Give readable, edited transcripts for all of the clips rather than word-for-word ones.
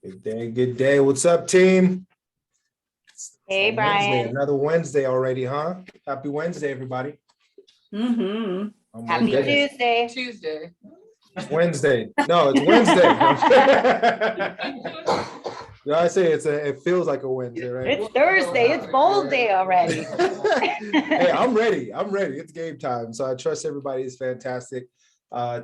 Good day, good day. What's up, team? Hey, It's Brian. Wednesday, another Wednesday already, huh? Happy Wednesday, everybody. Mm-hmm. Oh my Happy goodness. Tuesday. Tuesday. It's Wednesday. No, it's Wednesday. You know, I say it feels like a Wednesday, right? It's Thursday. It's bowl day already. Hey, I'm ready. I'm ready. It's game time. So I trust everybody is fantastic.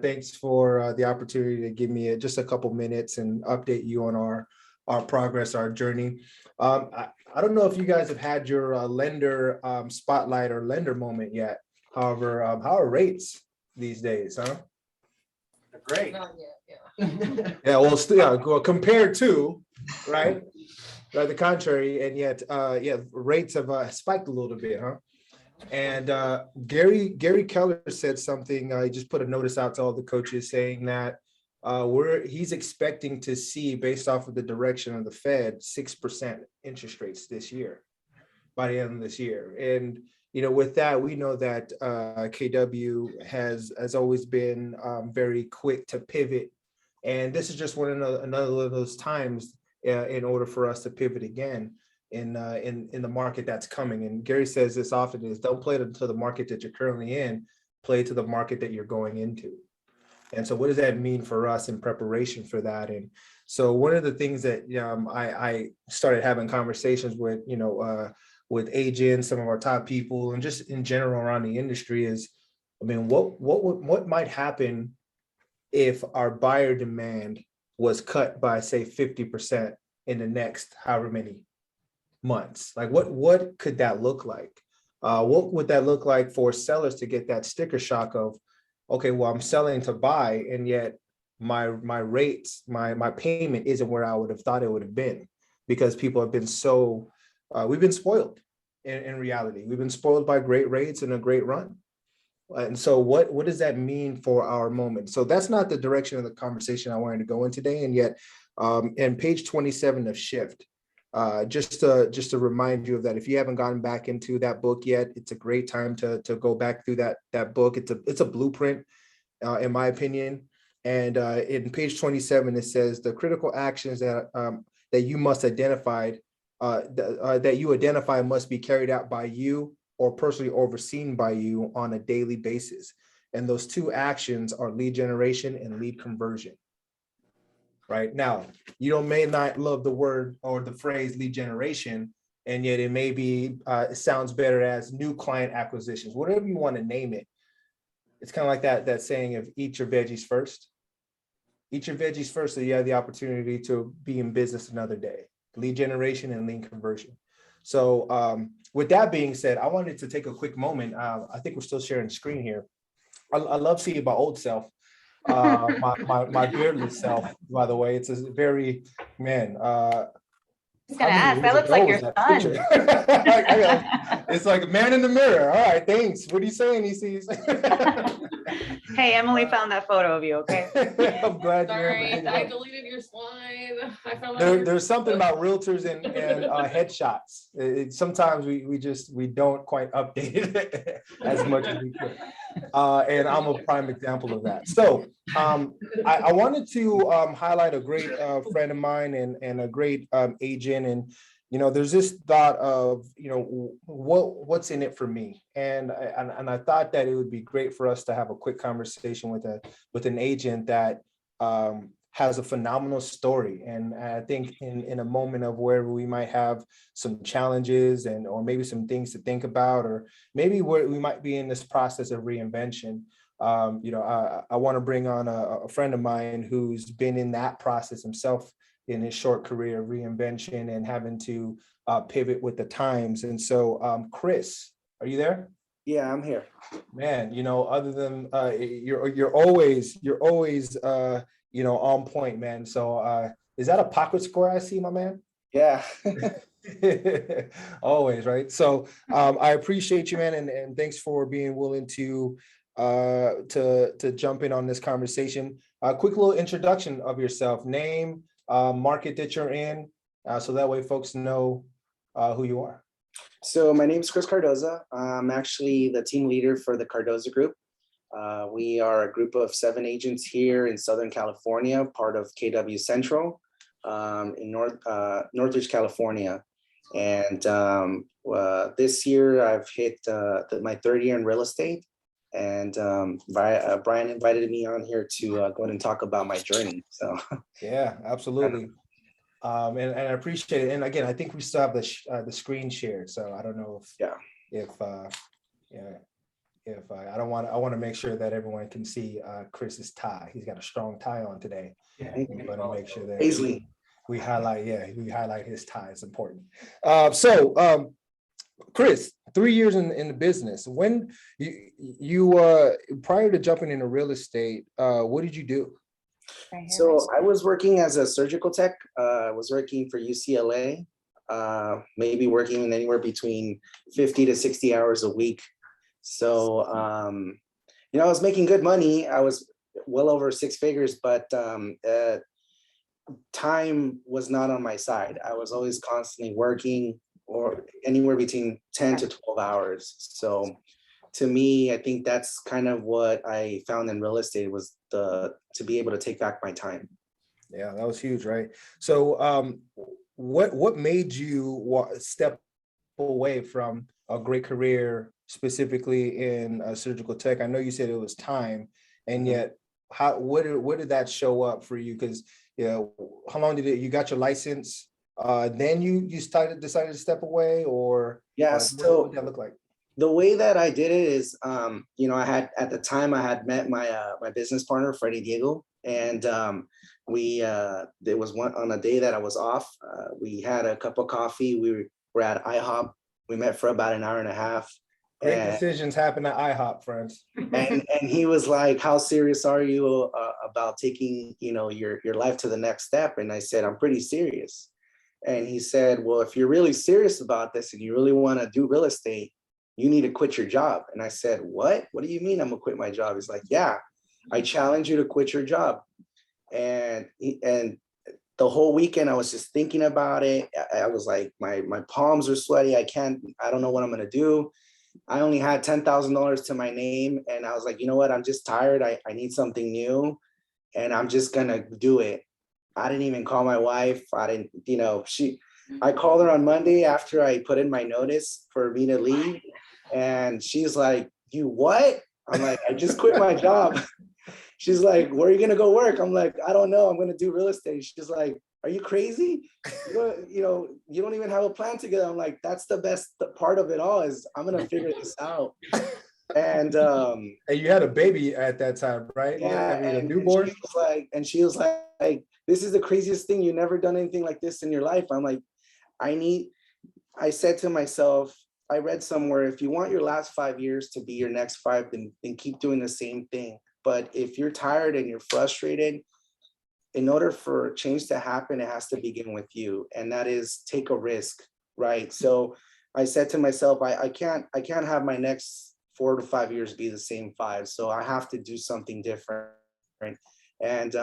Thanks for the opportunity to give me just a couple minutes and update you on our progress, our journey. I don't know if you guys have had your lender spotlight or lender moment yet. However, how are rates these days, huh? They're great. Not yet, yeah. Yeah, well, still, well, compared to, right? The contrary, and yet, yeah, rates have spiked a little bit, huh? And Gary Keller said something. He just put a notice out to all the coaches saying that he's expecting to see, based off of the direction of the Fed, 6% interest rates this year, by the end of this year. And you know, with that, we know that KW has always been very quick to pivot, and this is just another of those times in order for us to pivot again in the market that's coming. And Gary says this often is, don't play to the market that you're currently in, play to the market that you're going into. And so what does that mean for us in preparation for that? And so one of the things that I started having conversations with, with agents, some of our top people, and just in general around the industry is, I mean, what might happen if our buyer demand was cut by, say, 50% in the next however many months? Like what could that look like? What would that look like for sellers to get that sticker shock of, okay, well, I'm selling to buy, and yet my rates, my payment isn't where I would have thought it would have been, because people have been so we've been spoiled in reality. We've been spoiled by great rates and a great run. And so what does that mean for our moment? So that's not the direction of the conversation I wanted to go in today. And yet in page 27 of Shift, just to remind you of that, if you haven't gotten back into that book yet, it's a great time to go back through that book. It's a blueprint, in my opinion. And in page 27, it says the critical actions that you must identify, that you identify must be carried out by you or personally overseen by you on a daily basis. And those two actions are lead generation and lead conversion. Right now, you may not love the word or the phrase lead generation, and yet it may be, it sounds better as new client acquisitions, whatever you want to name it. It's kind of like that saying of eat your veggies first. Eat your veggies first so you have the opportunity to be in business another day. Lead generation and lead conversion. So with that being said, I wanted to take a quick moment. I think we're still sharing screen here. I love seeing my old self. My beardless self, by the way. It's a very, man, I was gonna ask, that looks like your son. It's like a man in the mirror. All right, thanks. What are you saying, he sees? Hey, Emily found that photo of you, okay? I'm glad Sorry, you're I deleted your slide. I found there's something about realtors and headshots. Sometimes we don't quite update it as much as we could. And I'm a prime example of that. So I wanted to highlight a great friend of mine and a great agent. And there's this thought of what's in it for me, and I thought that it would be great for us to have a quick conversation with an agent that has a phenomenal story. And I think in a moment of where we might have some challenges or maybe some things to think about, or maybe where we might be in this process of reinvention, I want to bring on a friend of mine who's been in that process himself in his short career of reinvention and having to pivot with the times. And so, Chris, are you there? Yeah, I'm here. Man, other than you're always on point, man. So is that a pocket square I see, my man? Yeah. Always, right? So I appreciate you, man, and thanks for being willing to jump in on this conversation. A quick little introduction of yourself, name, market that you're in, so that way folks know who you are. So my name is Chris Cardoza. I'm actually the team leader for the Cardoza Group. We are a group of 7 agents here in Southern California, part of KW Central in Northridge, California. And this year I've hit my 3rd year in real estate. And Brian invited me on here to go ahead and talk about my journey. So yeah, absolutely. And I appreciate it. And again, I think we still have the screen shared. So I don't know if I don't want, I want to make sure that everyone can see Chris's tie. He's got a strong tie on today. yeah, We want to make sure that we highlight his tie. It's important. Chris, 3 years in the business. When you prior to jumping into real estate, what did you do? So I was working as a surgical tech. I was working for UCLA, maybe working anywhere between 50 to 60 hours a week. So, I was making good money. I was well over 6 figures, but time was not on my side. I was always constantly working, or anywhere between 10 to 12 hours. So to me, I think that's kind of what I found in real estate, was to be able to take back my time. Yeah, that was huge, right? So what made you step away from a great career, specifically in surgical tech? I know you said it was time, and yet where did that show up for you? Because how long did you got your license? Then you decided to step away, or so what did that look like? The way that I did it is, I had, at the time I had met my business partner, Freddie Diego, and there was on a day that I was off. We had a cup of coffee. We were at IHOP. We met for about an hour and a half. Great decisions happen at IHOP, friends. And he was like, "How serious are you about taking, your life to the next step?" And I said, "I'm pretty serious." And he said, "Well, if you're really serious about this and you really want to do real estate, you need to quit your job." And I said, "What? What do you mean I'm gonna quit my job?" He's like, "Yeah, I challenge you to quit your job." And the whole weekend I was just thinking about it. I was like, my palms are sweaty. I don't know what I'm gonna do. I only had $10,000 to my name. And I was like, you know what? I'm just tired. I need something new, and I'm just gonna do it. I didn't even call my wife. I called her on Monday after I put in my notice for me to leave. And she's like, "You what?" I'm like, "I just quit my job." She's like, "Where are you gonna go work?" I'm like, "I don't know. I'm gonna do real estate." She's like, "Are you crazy? You don't even have a plan together." I'm like, "That's the best part of it all, is I'm gonna figure this out." And you had a baby at that time, right? Yeah, a newborn. She was like, "This is the craziest thing. You've never done anything like this in your life." I'm like, I said to myself, I read somewhere, if you want your last 5 years to be your next 5, then keep doing the same thing. But if you're tired and you're frustrated, in order for change to happen, it has to begin with you. And that is, take a risk, right? So I said to myself, I can't have my next 4 to 5 years be the same 5. So I have to do something different. And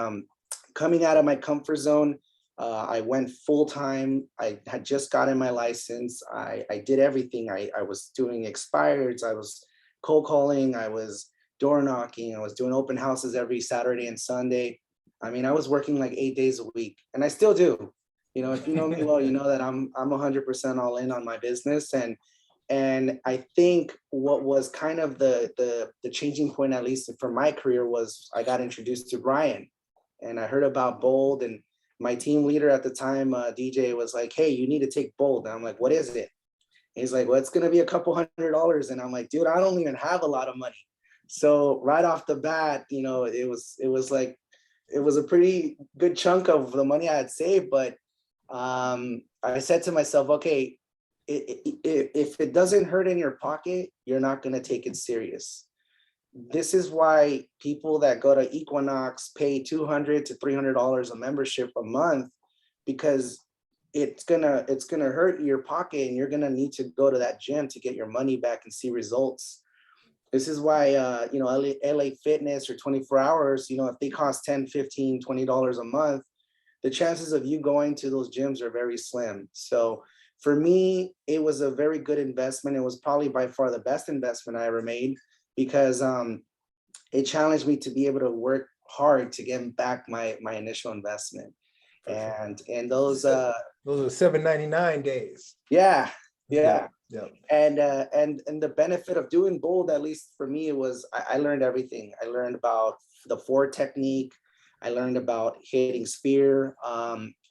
coming out of my comfort zone, I went full time. I had just gotten my license. I did everything. I was doing expireds. I was cold calling. I was door knocking. I was doing open houses every Saturday and Sunday. I mean, I was working like 8 days a week, and I still do. If you know me well, you know that I'm 100% all in on my business. And I think what was kind of the changing point, at least for my career, was I got introduced to Brian, and I heard about Bold, and my team leader at the time, DJ, was like, "Hey, you need to take Bold." And I'm like, "What is it?" And he's like, "Well, it's going to be a couple $100. And I'm like, "Dude, I don't even have a lot of money." So right off the bat, it was a pretty good chunk of the money I had saved. But I said to myself, okay, if it doesn't hurt in your pocket, you're not going to take it serious. This is why people that go to Equinox pay $200 to $300 a membership a month, because it's gonna hurt your pocket, and you're gonna need to go to that gym to get your money back and see results. This is why LA Fitness or 24 hours, if they cost $10, $15, $20 a month, the chances of you going to those gyms are very slim. So for me, it was a very good investment. It was probably by far the best investment I ever made, because it challenged me to be able to work hard to get back my initial investment. And those Those are 799 days. yeah, yeah. Yeah. And the benefit of doing bold, at least for me, it was I learned everything. I learned about the four technique. I learned about hitting sphere,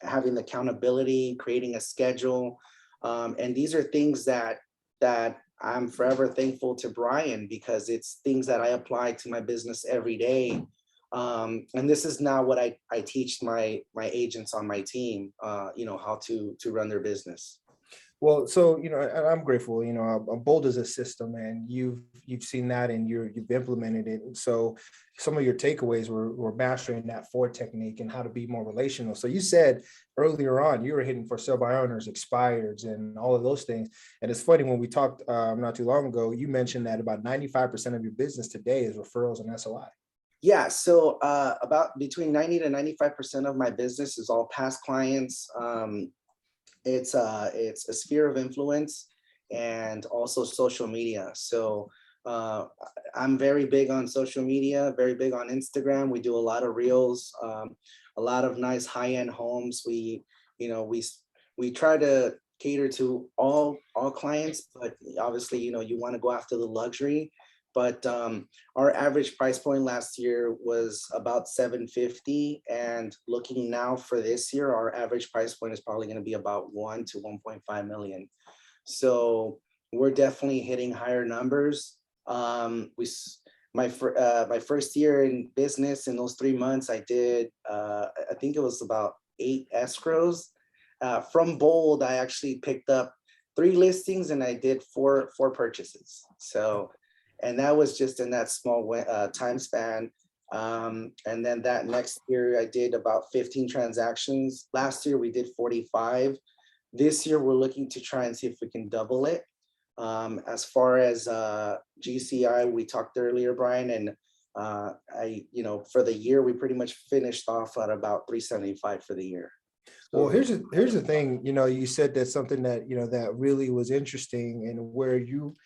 having accountability, creating a schedule. And these are things that I'm forever thankful to Brian, because it's things that I apply to my business every day. And this is now what I teach my agents on my team, how to run their business. Well, so and I'm grateful. Bold is a system, and you've seen that, and you've implemented it. And so, some of your takeaways were mastering that four technique and how to be more relational. So you said earlier on you were hitting for sale by owners, expireds, and all of those things. And it's funny, when we talked not too long ago, you mentioned that about 95% of your business today is referrals and SOI. Yeah, so about between 90 to 95% of my business is all past clients. It's a sphere of influence, and also social media. So I'm very big on social media, very big on Instagram. We do a lot of reels, a lot of nice high-end homes. We try to cater to all clients, but obviously, you want to go after the luxury. But our average price point last year was about $750, and looking now for this year, our average price point is probably going to be about 1 to 1.5 million. So we're definitely hitting higher numbers. My first year in business, in those 3 months, I did I think it was about 8 escrows. From Bold, I actually picked up 3 listings, and I did four purchases. So. And that was just in that small time span. And then that next year, I did about 15 transactions. Last year, we did 45. This year, we're looking to try and see if we can double it. As far as GCI, we talked earlier, Brian, and for the year, we pretty much finished off at about 375 for the year. Well, here's the thing. You said that something that that really was interesting, and where you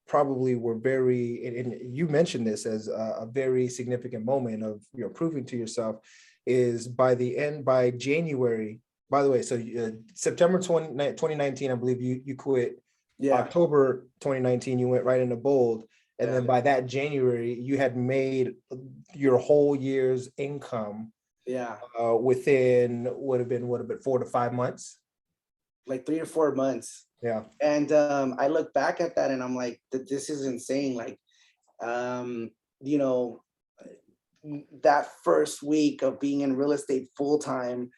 probably were very, and you mentioned this as a very significant moment of proving to yourself, is by January, by the way, so September 2019, I believe you quit. Yeah. October 2019, you went right into Bold, and then by that January, you had made your whole year's income within would have been 4 to 5 months, like 3 or 4 months. Yeah. And I look back at that, and I'm like, this is insane. Like, that first week of being in real estate full time,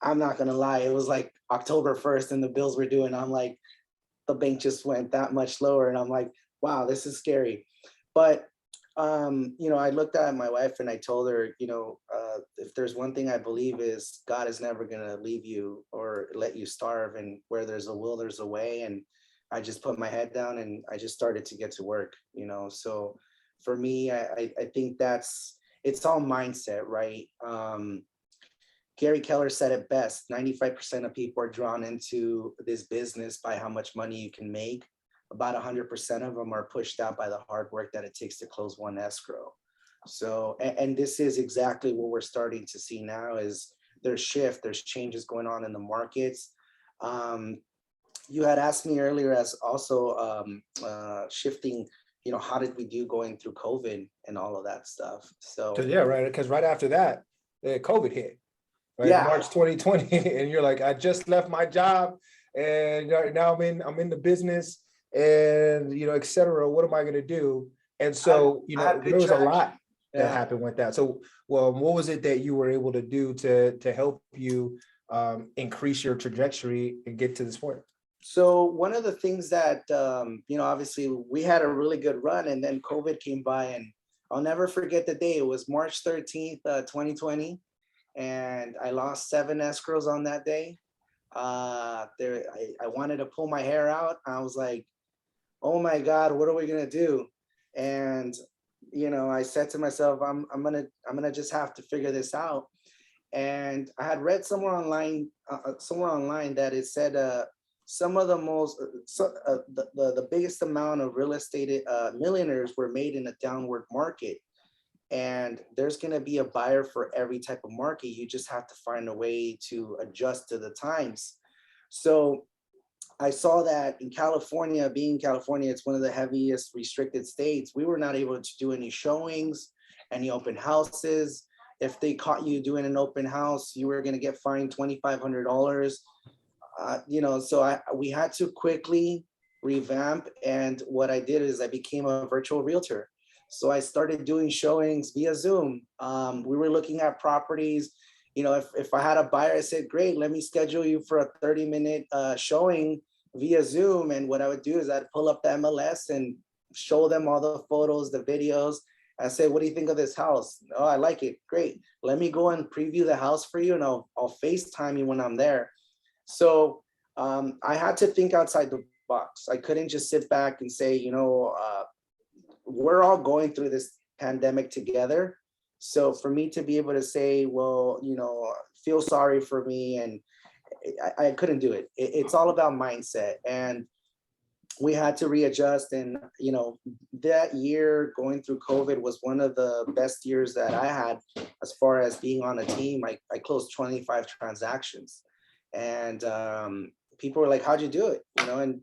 I'm not gonna lie, it was like October 1st, and the bills were due, and I'm like, the bank just went that much lower, and I'm like, wow, this is scary. But I looked at my wife, and I told her, if there's one thing I believe, is God is never going to leave you or let you starve, and where there's a will, there's a way. And I just put my head down, and I just started to get to work, So for me, I think it's all mindset, right? Gary Keller said it best: 95% of people are drawn into this business by how much money you can make. About 100% of them are pushed out by the hard work that it takes to close one escrow. So, and this is exactly what we're starting to see now, is there's changes going on in the markets. You had asked me earlier, as also shifting, how did we do going through COVID and all of that stuff? So yeah, right. Because right after that, COVID hit, right? Yeah. March 2020, and you're like, I just left my job, and now I'm in the business, and et cetera. What am I going to do? And so there was a lot that happened with that. So, well, what was it that you were able to do to help you increase your trajectory and get to this point? So one of the things that obviously we had a really good run, and then COVID came by, and I'll never forget the day. It was March 13th, 2020, and I lost 7 escrows on that day. I wanted to pull my hair out. I was like, oh my God, what are we gonna do? And I said to myself, I'm gonna just have to figure this out. And I had read somewhere online that it said some of the biggest amount of real estate millionaires were made in a downward market. and there's going to be a buyer for every type of market. You just have to find a way to adjust to the times. So I saw that in California, being California, it's one of the heaviest restricted states. We were not able to do any showings, any open houses. If they caught you doing an open house, you were going to get fined $2,500. So we had to quickly revamp. And what I did is I became a virtual realtor. So I started doing showings via Zoom. We were looking at properties. If I had a buyer, I said, great, let me schedule you for a 30-minute showing via Zoom. And what I would do is I'd pull up the MLS and show them all the photos, the videos. I say, what do you think of this house? Oh, I like it. Great. Let me go and preview the house for you, and I'll FaceTime you when I'm there. So I had to think outside the box. I couldn't just sit back and say, we're all going through this pandemic together. So for me to be able to say, well, feel sorry for me, and I couldn't do it. It's all about mindset. And we had to readjust. And, that year going through COVID was one of the best years that I had as far as being on a team. I closed 25 transactions. And people were like, how'd you do it? And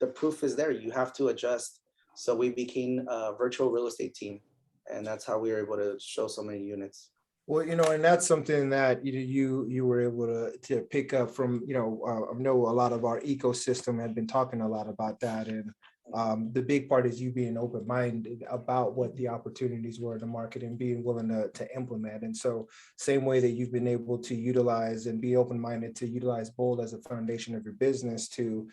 the proof is there. You have to adjust. So we became a virtual real estate team. And that's how we were able to show so many units. Well, and that's something that you were able to pick up from, I know a lot of our ecosystem had been talking a lot about that. And the big part is you being open-minded about what the opportunities were in the market and being willing to implement. And so same way that you've been able to utilize and be open-minded to utilize Bold as a foundation of your business to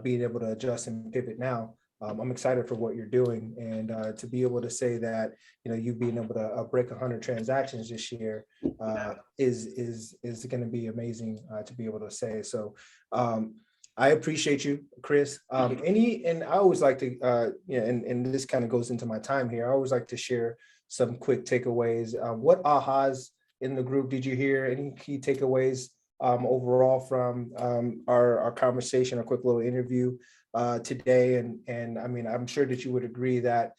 being able to adjust and pivot now. I'm excited for what you're doing, and to be able to say that you being able to break 100 transactions this year is going to be amazing to be able to say. So I appreciate you, Chris. And I always like to and this kind of goes into my time here. I always like to share some quick takeaways. What ahas in the group did you hear? Any key takeaways overall from our conversation, a quick little interview today? And I mean, I'm sure that you would agree that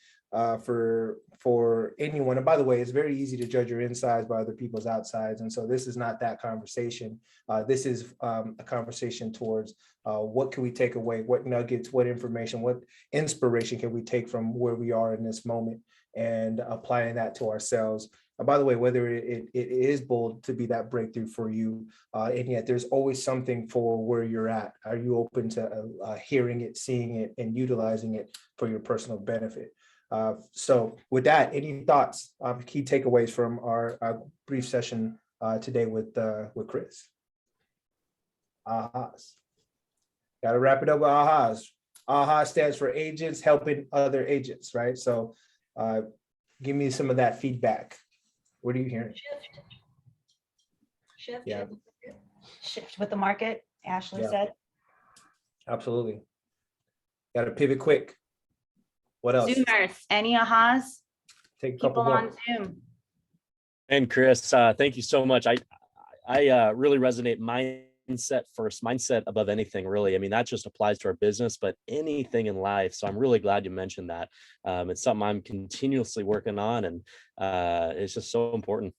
for anyone, and by the way, it's very easy to judge your insides by other people's outsides. And so this is not that conversation. This is a conversation towards what can we take away, what nuggets, what information, what inspiration can we take from where we are in this moment, and applying that to ourselves. By the way, whether it is Bold to be that breakthrough for you, and yet there's always something for where you're at. Are you open to hearing it, seeing it, and utilizing it for your personal benefit? So with that, any thoughts, key takeaways from our brief session today with Chris? Ahas. Got to wrap it up with ahas. AHA stands for agents helping other agents, right? So give me some of that feedback. What are you hearing? Shift. Yeah. Shift with the market, Ashley said. Absolutely. Got to pivot quick. What else? Zoomers, any ahas? Take a couple People more. on Zoom. And Chris, thank you so much. I really resonate mindset first, mindset above anything, really. I mean, that just applies to our business, but anything in life. So I'm really glad you mentioned that. It's something I'm continuously working on, and it's just so important.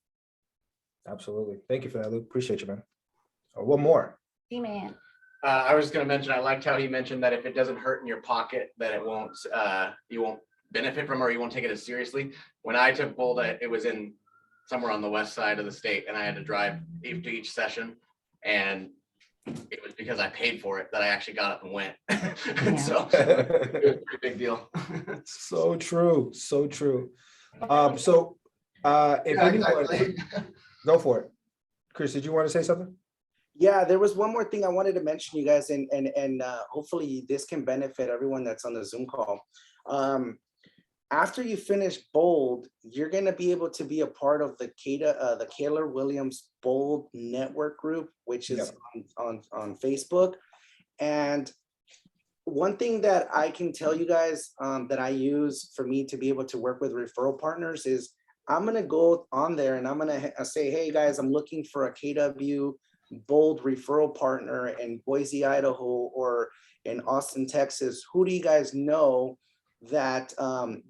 Absolutely. Thank you for that, Luke. Appreciate you, man. One more. D-Man. I was just going to mention, I liked how he mentioned that if it doesn't hurt in your pocket, that it won't, you won't benefit from, or you won't take it as seriously. When I took Bold, it was in somewhere on the west side of the state, and I had to drive to each session, and it was because I paid for it that I actually got up and went. So it was a pretty big deal. So true. So true. If anyone, go for it. Chris, did you want to say something? Yeah, there was one more thing I wanted to mention, you guys, and hopefully this can benefit everyone that's on the Zoom call. After you finish Bold, you're going to be able to be a part of the Keller Williams Bold Network group, which is on Facebook. And one thing that I can tell you guys that I use for me to be able to work with referral partners is I'm going to go on there and I'm going to say, hey guys, I'm looking for a KW Bold referral partner in Boise, Idaho, or in Austin, Texas. Who do you guys know that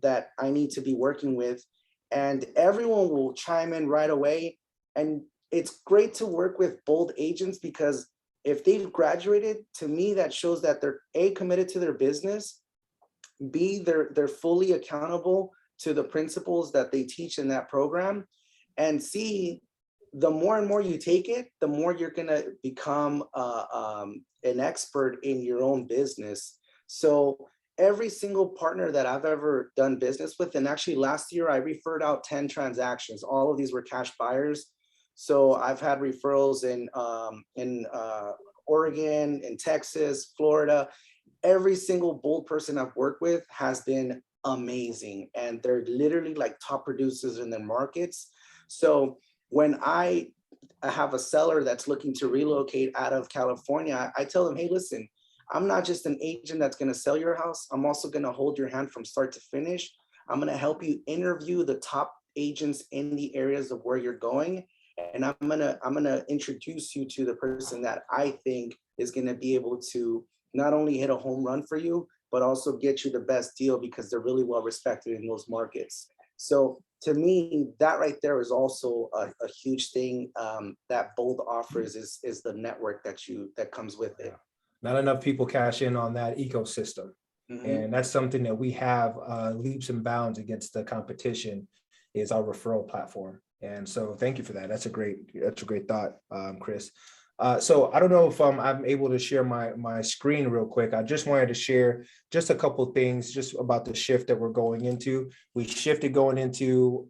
that I need to be working with? and everyone will chime in right away. And it's great to work with bold agents because if they've graduated, to me, that shows that they're A, committed to their business, B, they're fully accountable to the principles that they teach in that program, and C, the more and more you take it, the more you're gonna become an expert in your own business. So every single partner that I've ever done business with, and actually last year I referred out 10 transactions. All of these were cash buyers. So I've had referrals in Oregon, in Texas, Florida. Every single bold person I've worked with has been amazing, and they're literally like top producers in their markets. So when I have a seller that's looking to relocate out of California, I tell them, hey, listen, I'm not just an agent that's going to sell your house. I'm also going to hold your hand from start to finish. I'm going to help you interview the top agents in the areas of where you're going. And I'm gonna introduce you to the person that I think is going to be able to not only hit a home run for you, but also get you the best deal because they're really well respected in those markets. So to me, that right there is also a huge thing that Bold offers is the network that comes with it. Not enough people cash in on that ecosystem. And that's something that we have leaps and bounds against the competition is our referral platform. And so thank you for that. That's a great thought, Chris. So I don't know if I'm able to share my screen real quick. I just wanted to share just a couple of things just about the shift that we're going into. We shifted going into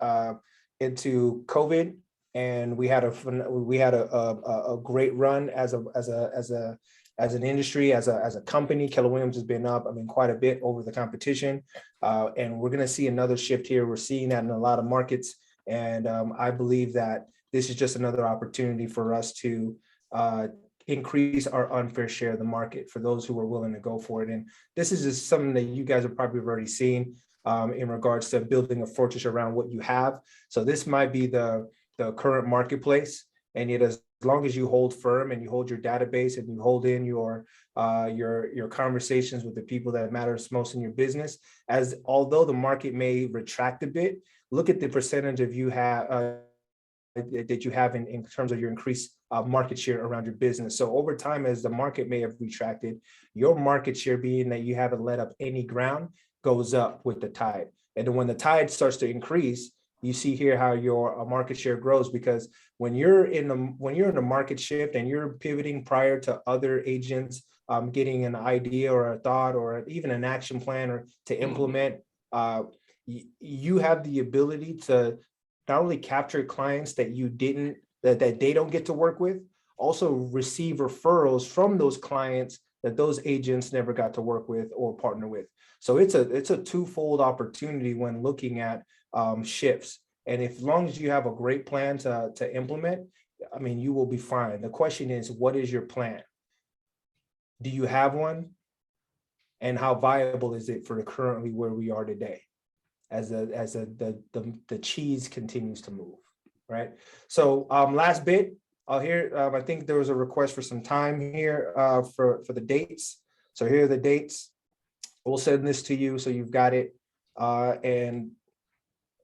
COVID, and we had a great run as an industry, as a company. Keller Williams has been up, quite a bit over the competition, and we're going to see another shift here. We're seeing that in a lot of markets, and I believe that this is just another opportunity for us to increase our unfair share of the market for those who are willing to go for it. And this is just something that you guys have probably already seen in regards to building a fortress around what you have. So this might be the current marketplace, and yet as long as you hold firm and you hold your database and you hold in your conversations with the people that matters most in your business, although the market may retract a bit, look at the percentage of you have that you have in terms of your increased market share around your business. So over time, as the market may have retracted, your market share, being that you haven't let up any ground, goes up with the tide. And then when the tide starts to increase, you see here how your market share grows, because when you're in a market shift and you're pivoting prior to other agents getting an idea or a thought or even an action plan or to implement, you have the ability to not only capture clients that they don't get to work with, also receive referrals from those clients that those agents never got to work with or partner with. So it's a twofold opportunity when looking at shifts. And as long as you have a great plan to implement, you will be fine. The question is, what is your plan? Do you have one? And how viable is it for currently where we are today, as the cheese continues to move, right? So last bit, I think there was a request for some time here for the dates. So here are the dates. We'll send this to you so you've got it.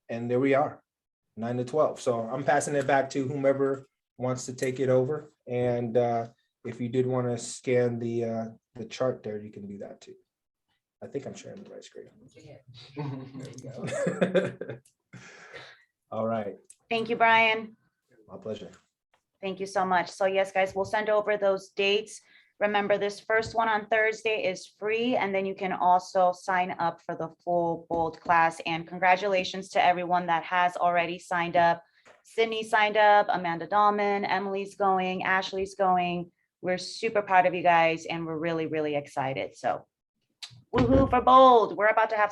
And there we are, 9 to 12. So I'm passing it back to whomever wants to take it over. And if you did want to scan the chart there, you can do that too. I think I'm sharing the right screen. There you go. All right. Thank you, Brian. My pleasure. Thank you so much. So yes, guys, we'll send over those dates. Remember, this first one on Thursday is free, and then you can also sign up for the full Bold class. And congratulations to everyone that has already signed up. Sydney signed up, Amanda Dahlman, Emily's going, Ashley's going. We're super proud of you guys, and we're really, really excited. So woohoo for Bold. We're about to have